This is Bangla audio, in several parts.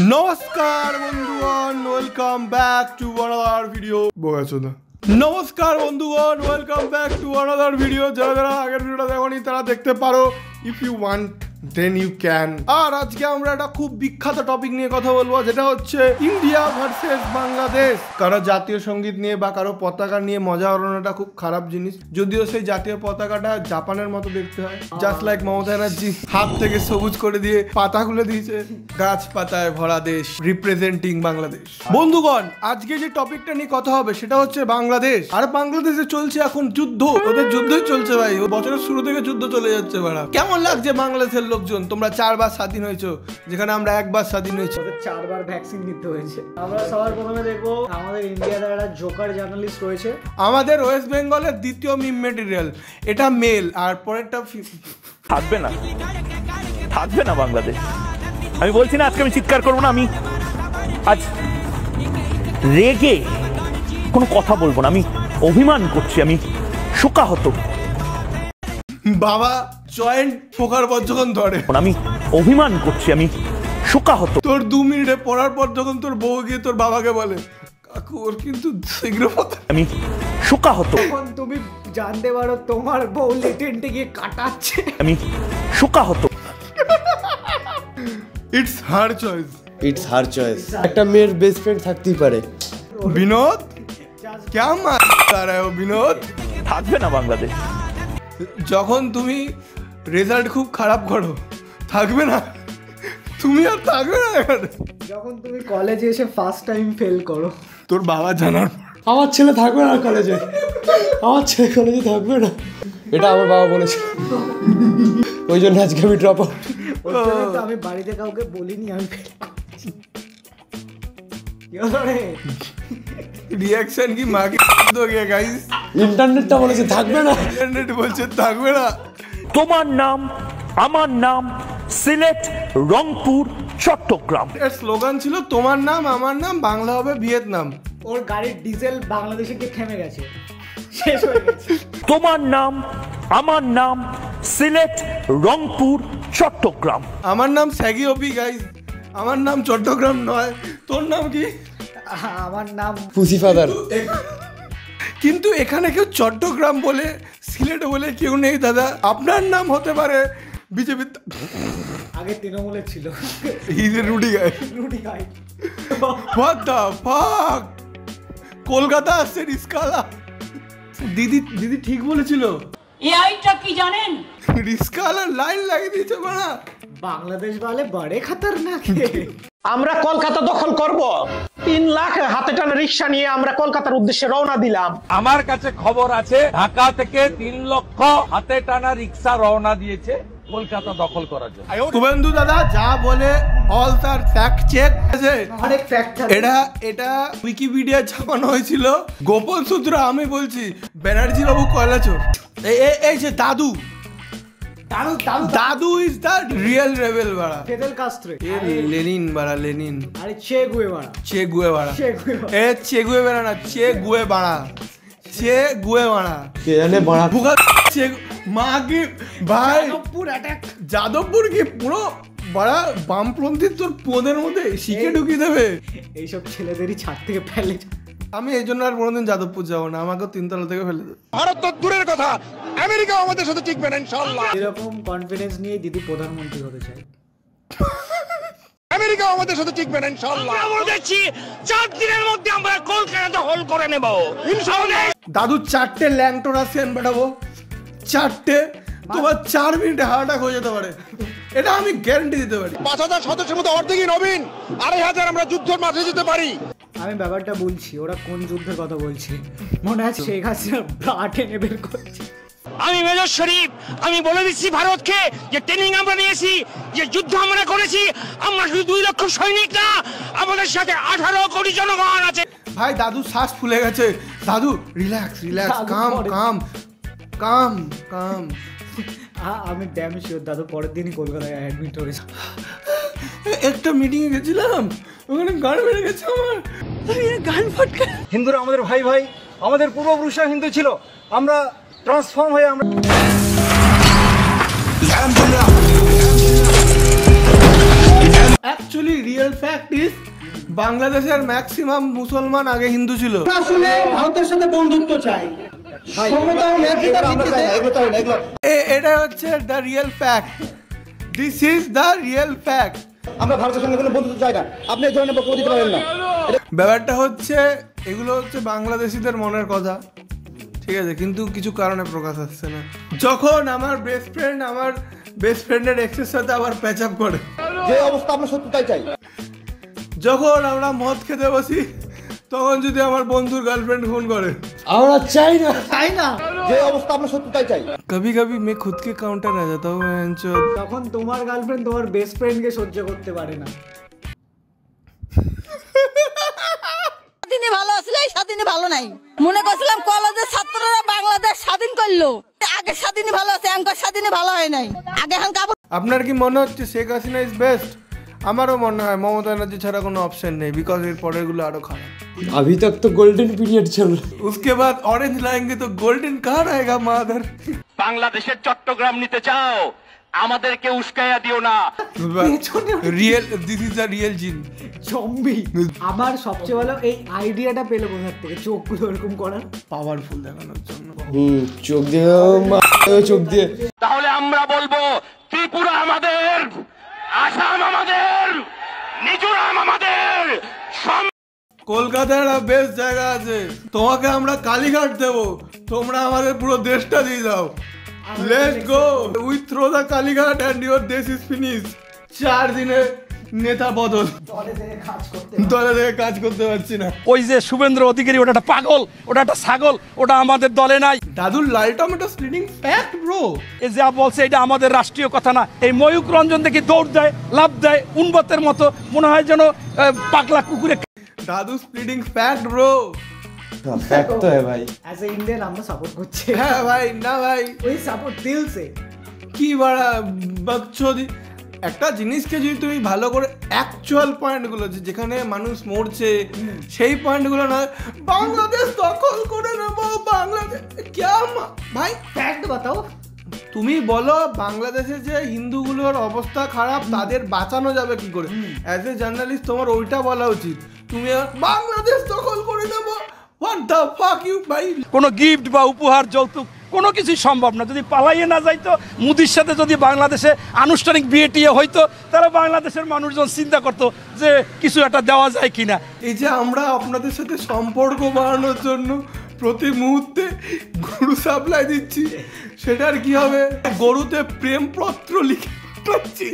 নমস্কার বন্ধুগণ, welcome back to another video. নমস্কার বন্ধুগণ, welcome back to another video. যারা যারা আগের ভিডিওটা দেখোনি তারা দেখতে পারো, if you want then you can. আর আজকে আমরা একটা খুব বিখ্যাত টপিক নিয়ে কথা বলবো, যেটা হচ্ছে ইন্ডিয়া ভার্সেস বাংলাদেশ। কারো জাতীয় সঙ্গীত নিয়ে বা কারো পতাকা নিয়ে মজা ওড়ানোটা খুব খারাপ জিনিস, যদিও সেই জাতীয় পতাকাটা জাপানের মতো দেখতে হয়। জাস্ট লাইক মমতা ব্যানার্জি হাত থেকে সবুজ করে দিয়ে পাতা খুলে দিয়েছে। গাছ পাতায় ভরা দেশ, রিপ্রেজেন্টিং বাংলাদেশ। বন্ধুগণ, আজকে যে টপিকটা নিয়ে কথা হবে সেটা হচ্ছে বাংলাদেশ। আর বাংলাদেশে চলছে এখন যুদ্ধ, ওদের যুদ্ধই চলছে ভাই। বছরের শুরু থেকে যুদ্ধ চলে যাচ্ছে। ভাড়া কেমন লাগছে বাংলাদেশের লোকজন? তোমরা 4 বার স্বাধীন হয়েছো, যেখানে আমরা 1 বার স্বাধীন হয়েছি। ওদের 4 বার ভ্যাকসিন নিতে হয়েছে। আমরা সবার প্রথমে দেখবো আমাদের ইন্ডিয়াতে একটা জোকার জার্নালিস্ট রয়েছে। আমাদের ওয়েস্ট বেঙ্গলের দ্বিতীয় মিম মেটেরিয়াল, এটা মেল। আর পরেরটা থাকবে না বাংলাদেশ। আমি বলছি না আজকে আমি চিৎকার করবো না, আমি আজ রেগে কোনো কথা বলবো না। আমি অভিমান করছি, আমি শোকাহত। বাবা জয়েন্ট ফোকার পর যখন ধরে, আমি অভিমান করছি, আমি শোকাহত। তোর 2 মিনিটে পড়ার পর যখন তোর বউ গিয়ে তোর বাবাকে বলে, কাকু ওর কিন্তু শীঘ্র আমি শোকাহত। তখন তুমি জানতে পারো তোমার বউ লেটেন্টে গিয়ে কাটাচ্ছে। আমি শোকাহত। It's her choice. It's her choice. একটা মেয়ের বেস্ট ফ্রেন্ড থাকতেই পারে। বিনোদ क्या मार रहे हो বিনোদ? থাকবে না বাংলাদেশ। যখন তুমি রেজাল্ট খুব খারাপ করো, থাকবে না তুমি, আর থাকবে না। যখন তুমি কলেজে এসে ফার্স্ট টাইম ফেল করো, তোর বাবা জানার আমার ছেলে থাকবে না কলেজে, আমার ছেলে কলেজে থাকবে না, এটা আমার বাবা বলেছে। ওই জন্য আজকে আমি ড্রপ আউট। ওই জন্য তো আমি বাড়িতে কাউকে বলিনি আমি ফেল করছি। রিঅ্যাকশন কি মাকে हो गया गाइस। ইন্টারনেটটা বলেছে থাকবে না, ইন্টারনেট বলছে থাকবে না। তোমার নাম, আমার নাম, সিলেট, রংপুর, চট্টগ্রাম। এর স্লোগান ছিল তোমার নাম আমার নাম, বাংলা হবে ভিয়েতনাম। ওর গাড়ির ডিজেল বাংলাদেশে গিয়ে থেমে গেছে, শেষ হয়ে গেছে। তোমার নাম, আমার নাম, সিলেট, রংপুর, চট্টগ্রাম। আমার নাম স্যাগি ওপি গাইস, আমার নাম চট্টগ্রাম নয়। তোর নাম কি? আমার নাম পুসি ফাদার। কিন্তু এখানে কেউ চট্টগ্রাম বলে সিলেট বলে কেউ নেই দাদা। আপনার নাম হতে পারে বিজেপি, আগে তৃণমূলের ছিল। ইজ এ রুডি গাই। রুটি খাই। হোয়াট দ্য ফাক, কলকাতা আসছে রিস্কালা। দিদি ঠিক বলেছিল। এআইটা কি জানেন? রিস্কালা লাইন লাগিয়ে দিয়েছে বাড়া। বাংলাদেশ বলে বড় খতরনাক। আমরা কলকাতা দখল করব। 3 লাখ হাতে টানা রিক্সা নিয়ে আমরা কলকাতার উদ্দেশ্যে রওনা দিলাম। আমার কাছে খবর আছে ঢাকা থেকে 3 লক্ষ হাতে টানা রিক্সা রওনা দিয়েছে কলকাতা দখল করার জন্য। শুভেন্দু দাদা যা বলে অল তার ফ্যাক্ট চেক আছে। অনেক ফ্যাক্ট থাকে। এটা উইকিপিডিয়া ছাপানো হয়েছিল। গোপন সূত্র আমি বলছি, ব্যানার্জি বাবু কয়লা চোর। এই যে দাদু ইজ দ্য রিয়েল রেবেল বাড়া। Fidel Castro. লেনিন বাড়া, লেনিন। আরে চে গুয়েভারা। চে গুয়ে বাড়া। চে গুয়ে বাড়া না, চে গুয়ে বাড়া। চে গুয়ে বাড়া কে জানে বাড়া ভুগা চে মা কি ভাই। যাদবপুর অ্যাটাক। যাদবপুর কি পুরো বাড়া বামপন্থী তোর পোদের মধ্যে শিখে ঢুকিয়ে দেবে। এইসব ছেলেদেরই ছাদ থেকে ফেলে। আমি এই জন্য আর কোনোদিন যাদবপুর যাবো না, আমাকে 3 তলা থেকে ফেলে দেবে। ভারত তো দূরের কথা, আমেরিকা আমাদের সাথে টিকবে না ইনশাআল্লাহ। এরকম কনফিডেন্স নিয়ে দিদি প্রধানমন্ত্রী হতে চায়। আমেরিকা আমাদের সাথে টিকবে না ইনশাআল্লাহ। আমরা দেখছি 4 দিনের মধ্যে আমরা কলকাতা দখল করে নেব ইনশাআল্লাহ। দাদু 4টে ল্যাংটোরাসিয়ান পাঠাবো, 4টে। তোমার 4 মিনিটে হার্ট অ্যাটাক হয়ে যেতে পারে, এটা আমি গ্যারান্টি দিতে পারি। 5000 সদস্যের মধ্যে অর্ধেকই নবীন, 2500 আমরা যুদ্ধের মাঠে যেতে পারি। আমি ব্যাপারটা বলছি, ওরা কোন যুদ্ধের কথা বলছে মনে আছে? শেখ হাসিনা ব্রা টেনে বের করছে। আমি মেজর শরীফ, আমি বলে দিচ্ছি ভারতকে যে ট্রেনিং আমরা নিয়েছি, যে যুদ্ধ আমরা করেছি, আমরা শুধু 2 লক্ষ সৈনিক না, আমাদের সাথে 18 কোটি জনগণ আছে। ভাই দাদু শ্বাস ফুলে গেছে। দাদু রিল্যাক্স, কাম কাম কাম কাম। আমি ড্যাম শিওর দাদু পরের দিনই কলকাতায় অ্যাডমিট হয়েছে। একটা মিটিং এ গেছিলাম, ওখানে গান বেড়ে গেছে আমার। গান ফটকা। হিন্দুরা আমাদের ভাই ভাই, আমাদের পূর্বপুরুষরা হিন্দু ছিল, আমরা ট্রান্সফর্ম হয়ে আমরা অ্যাকচুয়ালি রিয়েল ফ্যাক্ট ইজ বাংলাদেশের ম্যাক্সিমাম মুসলমান আগে হিন্দু ছিল। আসলে ভারতের সাথে বন্ধুত্ব চাই, এটা হচ্ছে the real fact, this is the real fact. আমরা ভারতের সঙ্গে কোনো বন্ধুত্ব চাই না, আপনি এই ধরনের বক্তব্য দিতে পারেন না। ব্যাপারটা হচ্ছে এগুলো হচ্ছে বাংলাদেশিদের মনের কথা, ঠিক আছে, কিন্তু কিছু কারণে প্রকাশ আসছে না। যখন আমার বেস্ট ফ্রেন্ডের এক্সের সাথে আবার প্যাচ আপ করে, যে অবস্থা আমরা সত্যি তাই চাই। যখন আমরা মদ খেতে বসি তখন যদি আমার বন্ধুর গার্লফ্রেন্ড ফোন করে, আমরা চাই না, যে অবস্থা আমরা সত্যি তাই চাই। কবি কবি मैं खुद के काउंटर आ जाता हूँ। তখন তোমার গার্লফ্রেন্ড তোমার বেস্ট ফ্রেন্ডকে সহ্য করতে পারে না। স্বাধীনে ভালো আসলে স্বাধীনে ভালো নাই, মনে করছিলাম কলেজের ছাত্ররা বাংলাদেশ স্বাধীন করলো, আগে স্বাধীনে ভালো আছে, এখনকার স্বাধীনে ভালো হয় নাই। আগে আপনার কি মনে হচ্ছে শেখ হাসিনা ইজ বেস্ট? আমারও মনে হয় মমতা ব্যানার্জি ছাড়া কোনো অপশন নেই, বিকজ এর পরেরগুলো আরো খারাপ। अभी तक तो गोल्डन पीरियड चल रहा है, उसके बाद ऑरेंज लाएंगे तो गोल्डन कहाँ रहेगा माधर? বাংলাদেশের চট্টগ্রাম নিতে চাও, আমাদেরকে উস্কাইয়া দিও না। Real, this is the real জিন জম্বি। আমার সবচেয়ে ভালো এই আইডিয়াটা পেলে কোথার থেকে, চোখগুলো এরকম করার, পাওয়ারফুল দেখানোর জন্য। চোখ দিয়ে তাহলে আমরা বলবো ত্রিপুরা আমাদের, আসাম আমাদের, মিজোরাম আমাদের। কলকাতায় একটা বেস্ট জায়গা আছে, তোমাকে আমরা কালীঘাট দেবো, তোমরা আমাদের পুরো দেশটা দিয়ে দাও। Let's go, we throw the Kalighat and your দেশ ইজ ফিনিশ। 4 দিনে নেতা বদল, দলে থেকে কাজ করতে পারছি না। ওই যে শুভেন্দ্র অধিকারী, ওটা একটা পাগল, ওটা একটা ছাগল, ওটা আমাদের দলে নাই। দাদুর লাল টমেটো স্প্লিটিং ফ্যাক্ট ব্রো, এই যা বলছে এটা আমাদের রাষ্ট্রীয় কথা না। এই ময়ূক রঞ্জন দেখি দৌড় দেয়, লাভ দেয় উন্মত্তের মতো, মনে হয় যেন পাগলা কুকুরে। দাদু স্প্লিটিং ফ্যাক্ট ব্রো, फैक्ट तो है भाई। অ্যাজ এ ইন্ডিয়ান আমরা সাপোর্ট করছি। হ্যাঁ ভাই, না ভাই, ওই সাপোর্ট দিল সে কি বাড়া বকচোদি। একটা জিনিসকে যদি তুমি ভালো করে অ্যাকচুয়াল পয়েন্টগুলো, যেখানে মানুষ মরছে সেই পয়েন্টগুলো না, বাংলাদেশ দখল করে নেবো, বাংলাদেশ ভাই ফ্যাক্ট বাতাও। তুমি বলো বাংলাদেশে যে হিন্দুগুলোর অবস্থা খারাপ, তাদের বাঁচানো যাবে কি করে? অ্যাজ এ জার্নালিস্ট তোমার ওইটা বলা উচিত। তুমি বাংলাদেশ দখল করে নেবো, হোয়াট দ্য ফাক ইউ ভাই। কোনো গিফট বা উপহার, যৌতুক কোনো কিছুই সম্ভব না। যদি পালাইয়ে না যাইতো, মুদির সাথে যদি বাংলাদেশে আনুষ্ঠানিক বিয়ে টিয়ে হইতো, তাহলে বাংলাদেশের মানুষজন চিন্তা করতো যে কিছু একটা দেওয়া যায় কিনা। এই যে আমরা আপনাদের সাথে সম্পর্ক বাড়ানোর জন্য প্রতি মুহূর্তে গরু সাপ্লাই দিচ্ছি, সেটার কি হবে? গরুতে প্রেমপত্র লিখে পাঠাচ্ছি,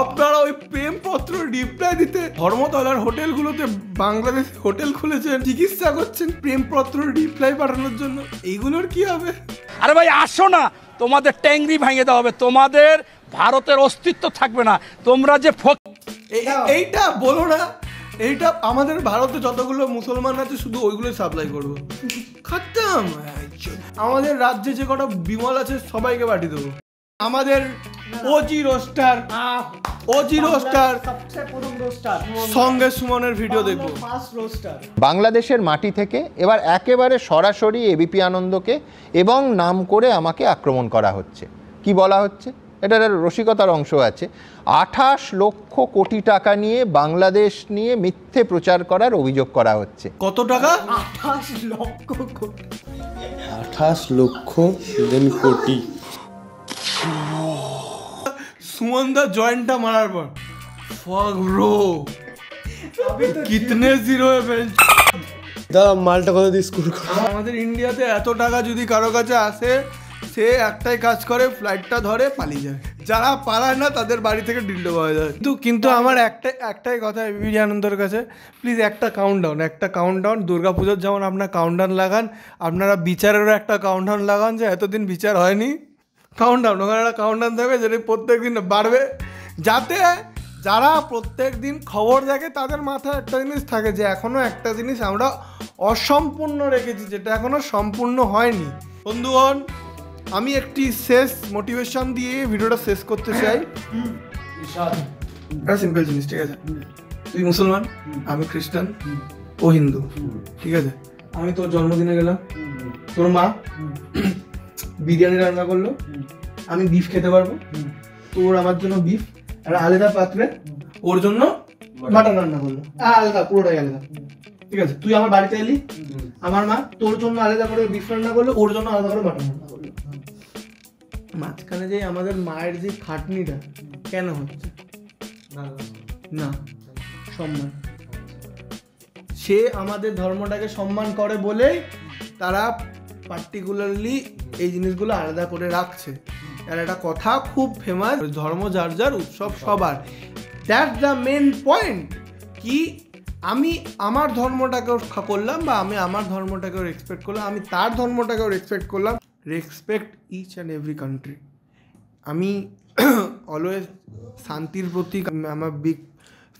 আপনারা ওই প্রেমপত্র রিপ্লাই দিতে ধর্মতলার হোটেলগুলোতে বাংলাদেশ হোটেল খুলেছেন, চিকিৎসা করছেন প্রেমপত্র রিপ্লাই পাঠানোর জন্য, এইগুলোর কি হবে? আরে ভাই আসো না, তোমাদের ট্যাংরি ভাঙিয়ে দেওয়া হবে, তোমাদের ভারতের অস্তিত্ব থাকবে না। তোমরা যে এইটা বলো না, এইটা আমাদের ভারতে যতগুলো মুসলমান আছে শুধু ওইগুলো সাপ্লাই করবো, খাতাম। আমাদের রাজ্যে যে কটা বিমল আছে সবাইকে পাঠিয়ে দেবো। আমাদের ওজি রোস্টার সঙ্গে সুমনের ভিডিও দেখবো। বাংলাদেশের মাটি থেকে এবার একেবারে সরাসরি এবিপি আনন্দকে এবং নাম করে আমাকে আক্রমণ করা হচ্ছে। কি বলা হচ্ছে? এটার রসিকতার অংশ আছে। 28 লক্ষ কোটি টাকা নিয়ে বাংলাদেশ নিয়ে মিথ্যে প্রচার করার অভিযোগ করা হচ্ছে। কত টাকা? 28 লক্ষ কোটি। 28 লক্ষ দেন কোটি। সুমনদা জয়েন্টটা মারার পর ফাক ব্রো, কিতনে জিরো দা মালটা কত দিয়ে স্কোর করে? আমাদের ইন্ডিয়াতে এত টাকা যদি কারো কাছে আসে, সে একটাই কাজ করে, ফ্লাইটটা ধরে পালিয়ে যায়। যারা পালায় না তাদের বাড়ি থেকে ডিল্ডো পাওয়া যায়। কিন্তু আমার একটাই কথা এবিপি আনন্দের কাছে, প্লিজ একটা কাউন্টডাউন দুর্গাপুজোর যেমন আপনার কাউন্টডাউন লাগান, আপনারা বিচারেরও একটা কাউন্টডাউন লাগান, যে এতদিন বিচার হয়নি, কাউন্টডাউন, ওখানে একটা কাউন্টডাউন থাকবে যেটা প্রত্যেক দিন বাড়বে, যাতে যারা প্রত্যেক দিন খবর দেখে তাদের মাথায় একটা জিনিস থাকে যে এখনও একটা জিনিস আমরা অসম্পূর্ণ রেখেছি, যেটা এখনও সম্পূর্ণ হয়নি। বন্ধুগণ, আমি একটি শেষ মোটিভেশন দিয়ে ভিডিওটা শেষ করতে চাই। একটা সিম্পল জিনিস, ঠিক আছে? তুই মুসলমান, আমি খ্রিস্টান, ও হিন্দু, ঠিক আছে? আমি তোর জন্মদিনে গেলাম, তোর মা বিরিয়ানি রান্না করলো, আমি বিফ খেতে পারবো, তোর আমার জন্য বিফ একটা আলাদা পাত্রে ওর জন্য মাটন রান্না করলো, আলাদা, পুরোটাই আলাদা। ঠিক আছে, তুই আমার বাড়িতে এলি, আমার মা তোর জন্য আলাদা করে বিফ রান্না করলো, ওর জন্য আলাদা করে মাটন রান্না করলো। মাঝখানে যে আমাদের মায়ের যে খাটনিটা কেন হচ্ছে না, সম্মান, সে আমাদের ধর্মটাকে সম্মান করে বলেই তারা পার্টিকুলারলি এই জিনিসগুলো আলাদা করে রাখছে। আর একটা কথা খুব ফেমাস, ধর্ম যার যার, উৎসব সবার। That's the main point. কি আমি আমার ধর্মটাকেও করলাম বা আমি আমার ধর্মটাকেও রেসপেক্ট করলাম, আমি তার ধর্মটাকেও রেসপেক্ট করলাম। Respect each and every country. আমি অলওয়েজ শান্তির প্রতি, আমার big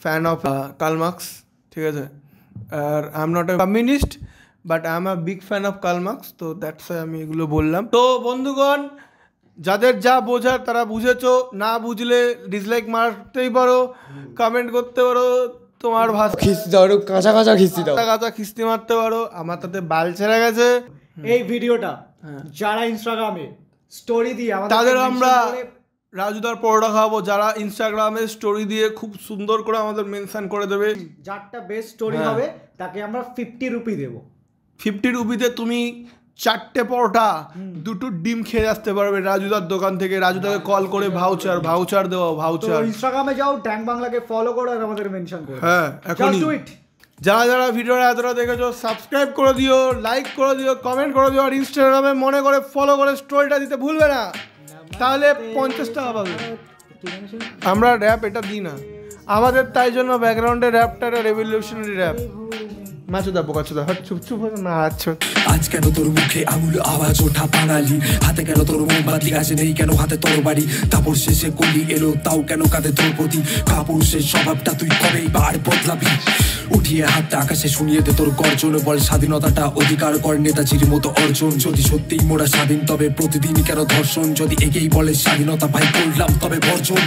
fan of Karl Marx, ঠিক আছে। আর I am not a communist but I am a big fan of Karl Marx, তো দ্যাটস ওয়াই আমি এগুলো বললাম। তো বন্ধুগণ, যাদের যা বোঝার তারা বুঝেছো, না বুঝলে ডিসলাইক মারতেই পারো, কমেন্ট করতে পারো, তোমার ভাষা খিস্তি দাও, কাঁচা কাঁচা খিস্তি দাও, কাঁচা খিস্তি মারতে পারো। আমার তাতে বাল ছেড়ে গেছে। এই ভিডিওটা যারা ইনস্টাগ্রামে স্টোরি দিয়ে তাদের আমরা রাজুদার পরোটা খাওয়াবো, যারা ইনস্টাগ্রামে স্টোরি দিয়ে খুব সুন্দর করে আমাদের মেনশন করে দেবে। যারটা বেস্ট স্টোরি হবে তাকে আমরা 50 রুপি দেবো। 50 রুপিতে তুমি 4টে পরোটা, 2টো ডিম খেয়ে আসতে পারবে রাজুদার দোকান থেকে। রাজুদাকে কল করে ভাউচার দেওয়া, ভাউচার। ইনস্টাগ্রামে যাও, ট্যাং বাংলাকে ফলো করো আর আমাদের মেনশন করো। হ্যাঁ, এখনই যারা যারা ভিডিওটা এতটা দেখেছো সাবস্ক্রাইব করে দিও, লাইক করে দিও, কমেন্ট করে দিও, আর ইনস্টাগ্রামে মনে করে ফলো করে স্টোরিটা দিতে ভুলবে না, তাহলে 50 টাকা পাবে। আমরা র্যাপ এটা দিই না আমাদের, তাই জন্য ব্যাকগ্রাউন্ডে র্যাপটা একটা রেভলিউশনারি র্যাপ। মাছুদা বোকাচুদা, হট চুপ চুপ না। আচ্ছা, আজ কেন তোর মুখে আঙুল আওয়াজ ওঠা বাঙালি, হাতে কেন তোর মোমবাতি, আজ নেই কেন হাতে তোর বাড়ি, তারপর শেষে গলি এলো তাও কেন কাঁধে তোর প্রতি, কাপুরুষের স্বভাবটা তুই কবেই বার বদলাবি, উঠিয়ে হাতটা আকাশে শুনিয়ে দে তোর গর্জন, বল স্বাধীনতাটা অধিকার কর নেতাজির মতো অর্জন, যদি সত্যিই মোরা স্বাধীন তবে প্রতিদিনই কেন ধর্ষণ, যদি এগেই বলে স্বাধীনতা ভাই করলাম তবে বর্জন।